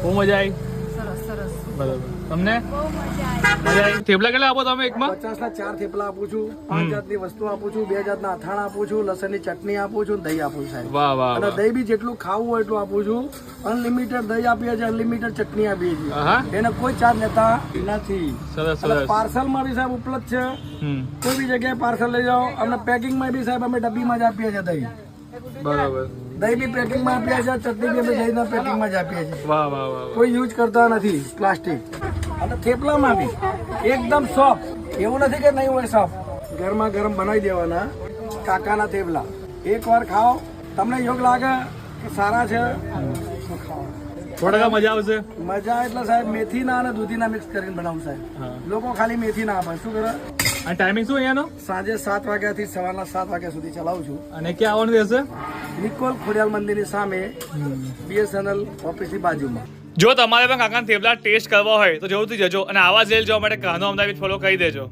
બહુ મજા આવી. સરસ સરસ. બરાબર. તમને બહુ મજા આવી. મજા આવી? થેપલા કેટલા આપો તમે એકમાં? 50 ના 4 થેપલા આપું છું, 5 જાતની વસ્તુ આપું છું, 2 જાતના અથાણા આપું છું, લસણની ચટણી આપું છું, દહીં આપું છું સાહેબ. વાહ વાહ અને વાહ. દહીં બી જેટલું ખાવું હોય એટલું આપું છું. અનલિમિટેડ દહીં આપીએ છીએ, અનલિમિટેડ ચટણી આપીએ છીએ. હા એને કોઈ ચાર્જ લેતા નથી. સરસ અને સરસ. પાર્સલમાં બી સાહેબ ઉપલબ્ધ છે. હમ કોઈ બી જગ્યાએ પાર્સલ લઈ જાઓ. અને પેકિંગમાં બી સાહેબ અમે ડબ્બીમાં જ આપીએ છીએ દહીં. બરાબર. દહીં બી પેકિંગમાં આપીએ છીએ, ચટણી બી અમે દહીંના પેકિંગમાં જ આપીએ છીએ. વાહ વાહ વાહ વાહ. કોઈ યુઝ કરતા નથી પ્લાસ્ટિક. અને થેપલામાં બી એકદમ સોફ્ટ, એવું નથી કે નહીં હોય સોફ્ટ. ગરમા ગરમ બનાવી દેવાના કાકાના થેપલા. એકવાર ખાઓ, તમને યોગ લાગે કે સારા છે તો ખાઓ. થોડા મજા આવશે. મજા એટલે સાહેબ મેથીના અને દૂધીના મિક્સ કરીને બનાવું સાહેબ. હા. લોકો ખાલી મેથીના આપે. શું કરે? અને ટાઈમિંગ શું અહીંયાનો? સાંજે 7 વાગ્યાથી સવારના 7 વાગ્યા સુધી ચલાવું છું. અને ક્યાં આવવાનું રહેશે? નિકોલ ખોડિયાલ મંદિરની સામે BSNL ઓફિસની બાજુમાં. જો તમારે પણ કાકાના થેપલા ટેસ્ટ કરવા હોય તો જરૂરથી જજો અને આવા જ રીલ જોવા માટે કાનો અમદાવાદ ફોલો કરી દેજો.